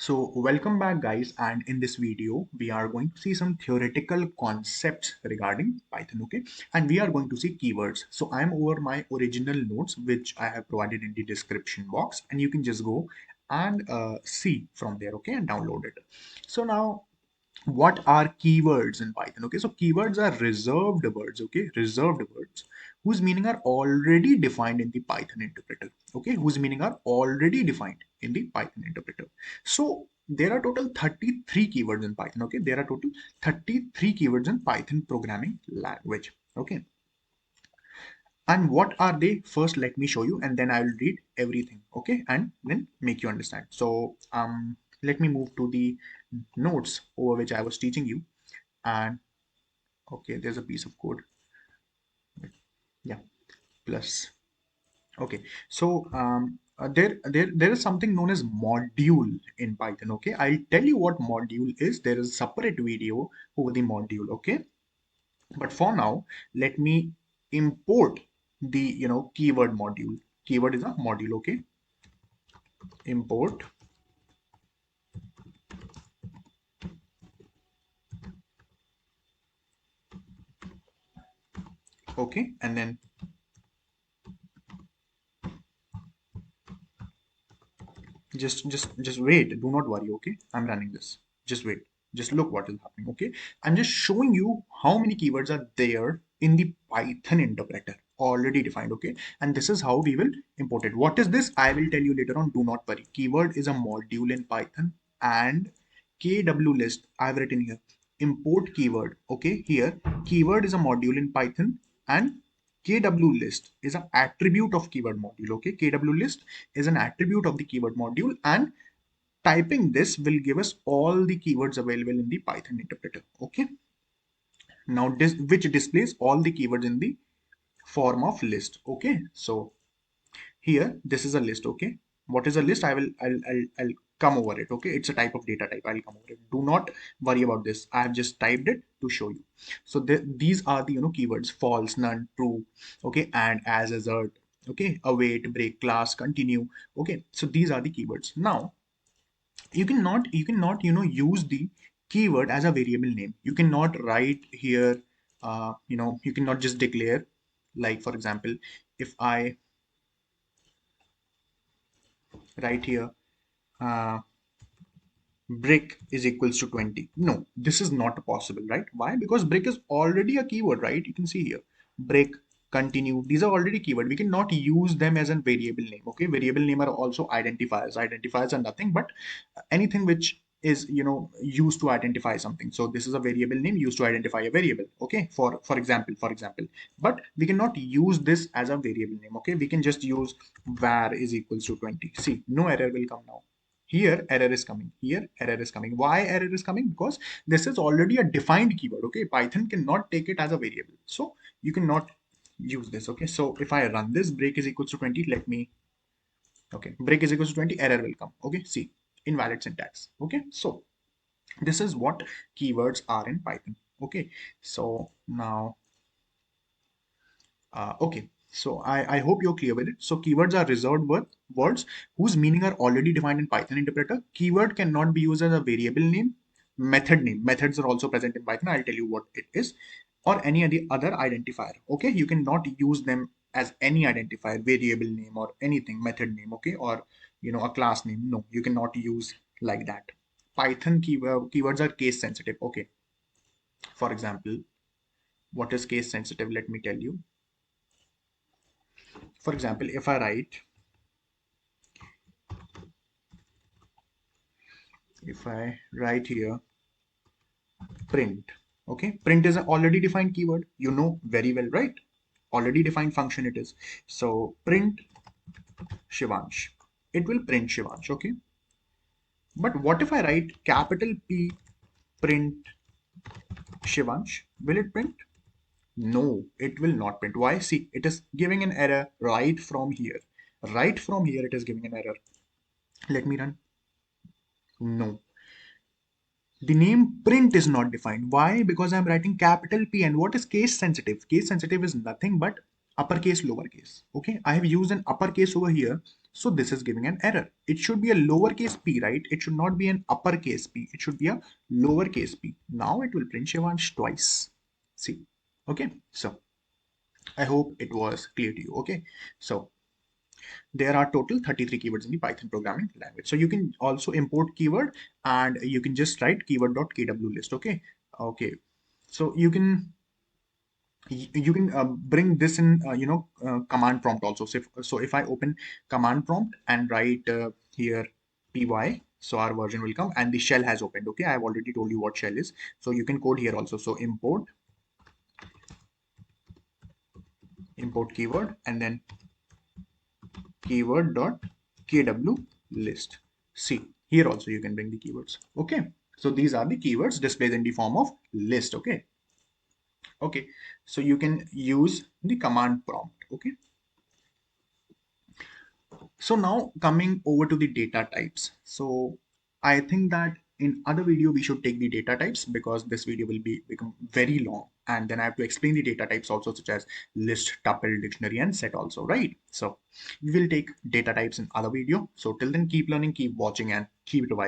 So welcome back guys, and in this video we are going to see some theoretical concepts regarding Python, okay? And we are going to see keywords. So I'm over my original notes which I have provided in the description box, and you can just go and see from there, okay, and download it. So now what are keywords in Python? Okay, so keywords are reserved words, okay, reserved words whose meaning are already defined in the Python interpreter, okay, whose meaning are already defined in the Python interpreter. So there are total 33 keywords in Python, okay, there are total 33 keywords in Python programming language, okay. And what are they? First, let me show you, and then I will read everything, okay, and then make you understand. So let me move to the notes over which I was teaching you. And okay, there's a piece of code, yeah, plus. Okay, so there is something known as module in Python, okay. I'll tell you what module is. There is a separate video over the module, okay. But for now, let me import the keyword module. Keyword is a module, okay. Import, okay, and then just wait, do not worry, okay. I'm running this. Just wait, just look what is happening, okay. I'm just showing you how many keywords are there in the Python interpreter already defined, okay. And this is how we will import it. What is this? I will tell you later on, do not worry. Keyword is a module in Python, and kw list I've written here. Import keyword, okay. Here keyword is a module in Python, and kw list is an attribute of keyword module, okay. Kw list is an attribute of the keyword module, and typing this will give us all the keywords available in the Python interpreter, okay. Now this which displays all the keywords in the form of list, okay. So here this is a list, okay. What is a list? I'll come over it, okay. It's a type of data type. I'll come over it. Do not worry about this. I have just typed it to show you. So these are the keywords: false, none, true, okay, and as, assert, okay, await, break, class, continue, okay. So these are the keywords. Now you cannot use the keyword as a variable name. You cannot write here, you cannot just declare, like for example, if I write here, uh, brick is equals to 20. No, this is not possible, right? Why? Because brick is already a keyword, right? You can see here, brick, continue, these are already keyword. We cannot use them as a variable name, okay. Variable name are also identifiers. Identifiers are nothing but anything which is used to identify something. So this is a variable name used to identify a variable, okay. For example, but we cannot use this as a variable name, okay. We can just use var is equals to 20. See, no error will come now. Here error is coming, here error is coming. Why error is coming? Because this is already a defined keyword, okay. Python cannot take it as a variable, so you cannot use this, okay. So if I run this, break is equals to 20, let me, okay, break is equals to 20, error will come, okay. See, invalid syntax, okay. So this is what keywords are in Python, okay. So now okay, so I hope you're clear with it. So keywords are reserved words whose meaning are already defined in Python interpreter. Keyword cannot be used as a variable name, method name. Methods are also present in Python. I'll tell you what it is, or any other identifier. Okay, you cannot use them as any identifier, variable name or anything, method name. Okay, or a class name. No, you cannot use like that. Python keywords are case sensitive. Okay, for example, what is case sensitive? Let me tell you. For example, if I write, here print, okay, print is an already defined keyword, very well, right? Already defined function it is. So print Shivansh, it will print Shivansh, okay. But what if I write capital P print Shivansh? Will it print? No, it will not print. Why? See, it is giving an error right from here. Right from here, it is giving an error. Let me run. No, the name print is not defined. Why? Because I'm writing capital P. And what is case sensitive? Case sensitive is nothing but uppercase, lowercase. Okay, I have used an uppercase over here, so this is giving an error. It should be a lowercase p, right? It should not be an uppercase p. It should be a lowercase p. Now it will print Shivansh twice. See, okay. So I hope it was clear to you. Okay, so there are total 33 keywords in the Python programming language. So you can also import keyword, and you can just write keyword.kw list. Okay, okay. So you can bring this in command prompt also. So if I open command prompt and write here py, so our version will come and the shell has opened. Okay, I've already told you what shell is, so you can code here also. So import keyword and then keyword dot kw list. See, here also you can bring the keywords. Okay, so these are the keywords displayed in the form of list. Okay, okay, so you can use the command prompt. Okay, so now coming over to the data types. So I think that in other video we should take the data types, because this video will become very long, and then I have to explain the data types also, such as list, tuple, dictionary, and set also, right? So we will take data types in other video. So till then, keep learning, keep watching, and keep revising.